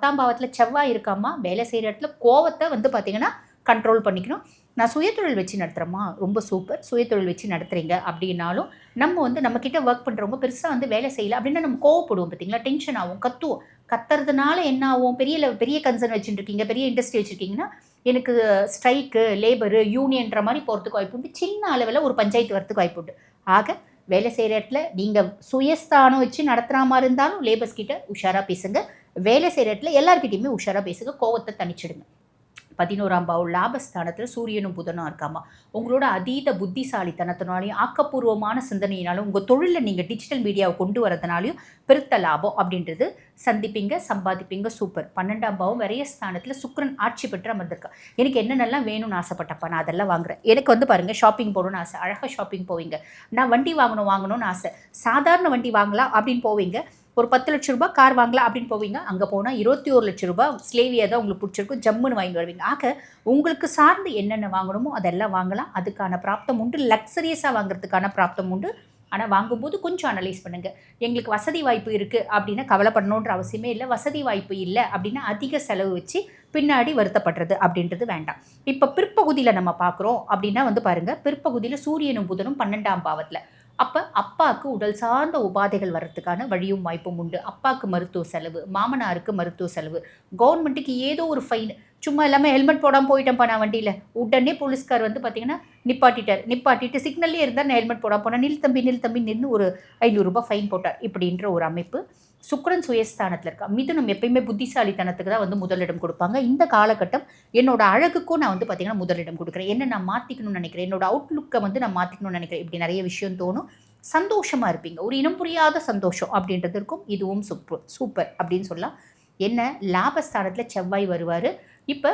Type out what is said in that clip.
10ஆம் பாவத்தில் செவ்வாய் இருக்காமா, வேலை செய்கிற இடத்துல கோவத்தை வந்து பார்த்தீங்கன்னா கண்ட்ரோல் பண்ணிக்கணும். நான் சுயதொழில் வச்சு நடத்துகிறேம்மா, ரொம்ப சூப்பர். சுயதொழில் வச்சு நடத்துகிறீங்க அப்படின்னாலும் நம்ம வந்து நம்மக்கிட்ட ஒர்க் பண்ணுறவங்க பெருசாக வந்து வேலை செய்யலை அப்படின்னா நம்ம கோவப்படுவோம் பார்த்தீங்களா, டென்ஷன் ஆகும், கத்துவோம். கத்துறதுனால என்ன ஆகும், பெரிய கன்சர்ன் வச்சுட்டு இருக்கீங்க, பெரிய இண்டஸ்ட்ரி வச்சுருக்கீங்கன்னா எனக்கு ஸ்ட்ரைக்கு, லேபரு, யூனியன்ற மாதிரி போகிறதுக்கு வாய்ப்பு உண்டு. சின்ன அளவில் ஒரு பஞ்சாயத்து வரத்துக்கு வாய்ப்பு உண்டு. ஆக வேலை செய்கிற இடத்துல நீங்கள் சுயஸ்தானம் வச்சு நடத்துகிற மாதிரி இருந்தாலும் லேபர்ஸ் கிட்ட உஷாராக பேசுங்க. வேலை செய்கிற இடத்துல எல்லாருக்கிட்டையுமே உஷாராக பேசுங்க. கோவத்தை தணிச்சிடுங்க. 11ஆம் பாவம் லாபஸ்தானத்தில் சூரியனும் புதனும் இருக்காமா, உங்களோட அதீத புத்திசாலித்தனத்தினாலையும் ஆக்கப்பூர்வமான சிந்தனையினாலும் உங்கள் தொழிலில் நீங்கள் டிஜிட்டல் மீடியாவை கொண்டு வரதுனாலையும் பெருத்த லாபம் அப்படின்றது சந்திப்பீங்க, சம்பாதிப்பீங்க. சூப்பர். 12ஆம் பாவம் விரயஸ்தானத்தில் சுக்கிரன் ஆட்சி பெற்று அமர்ந்திருக்கா. எனக்கு என்னென்னலாம் வேணும்னு ஆசைப்பட்டப்பா, நான் அதெல்லாம் வாங்குறேன். எனக்கு வந்து பாருங்கள், ஷாப்பிங் போகணும்னு ஆசை, அழகாக ஷாப்பிங் போவீங்க. நான் வண்டி வாங்கணும்னு ஆசை, சாதாரண வண்டி வாங்கலாம் அப்படின்னு போவீங்க. ஒரு 10 லட்ச ரூபாய் கார் வாங்கலாம் அப்படின்னு போவீங்க. அங்கே போனால் 21 லட்ச ரூபாய் ஸ்லேவியா தான் உங்களுக்கு பிடிச்சிருக்கும், ஜம்முன்னு வாங்கி வருவீங்க. ஆக உங்களுக்கு சார்ந்து என்னென்ன வாங்கணுமோ அதெல்லாம் வாங்கலாம். அதுக்கான பிராப்தம் உண்டு. லக்ஸரியஸாக வாங்குறதுக்கான பிராப்தம் உண்டு. ஆனால் வாங்கும்போது கொஞ்சம் அனலைஸ் பண்ணுங்கள். எங்களுக்கு வசதி வாய்ப்பு இருக்குது அப்படின்னா கவலைப்படணுன்ற அவசியமே இல்லை. வசதி வாய்ப்பு இல்லை அப்படின்னா அதிக செலவு வச்சு பின்னாடி வருத்தப்படுறது அப்படின்றது வேண்டாம். இப்போ பிற்பகுதியில் நம்ம பார்க்குறோம் அப்படின்னா வந்து பாருங்கள், பிற்பகுதியில் சூரியனும் புதனும் 12ஆம் பாவத்தில். அப்போ அப்பாவுக்கு உடல் சார்ந்த உபாதைகள் வர்றதுக்கான வழியும் வாய்ப்பும் உண்டு. அப்பாவுக்கு மருத்துவ செலவு, மாமனாருக்கு மருத்துவ செலவு, கவர்மெண்ட்டுக்கு ஏதோ ஒரு ஃபைன். சும்மா எல்லாமே ஹெல்மெட் போடாமல் போயிட்டேன்ப்பா நான் வண்டியில், உடனே போலீஸ்கார் வந்து பார்த்தீங்கன்னா நிப்பாட்டிட்டு சிக்னல்லே இருந்தால் நான் ஹெல்மெட் போடாமல் போனேன், நில் தம்பி நின்று ஒரு 500 ரூபாய் ஃபைன் போட்டார். இப்படின்ற ஒரு அமைப்பு. சுக்கிரன் சுயஸ்தானத்தில் இருக்கா. மிதுனம் எப்பயுமே புத்திசாலித்தனத்துக்கு தான் வந்து முதலிடம் கொடுப்பாங்க. இந்த காலகட்டம் என்னோட அழகுக்கும் நான் வந்து பார்த்தீங்கன்னா முதலிடம் கொடுக்குறேன். என்ன நான் மாற்றிக்கணும்னு நினைக்கிறேன், என்னோட அவுட்லுக்கை வந்து நான் மாற்றிக்கணும்னு நினைக்கிறேன். இப்படி நிறைய விஷயம் தோணும். சந்தோஷமாக இருப்பீங்க. ஒரு இனம் புரியாத சந்தோஷம் அப்படின்றது இருக்கும். இதுவும் சூப்பர் அப்படின்னு சொல்லலாம். என்ன லாபஸ்தானத்தில் செவ்வாய் வருவார். இப்போ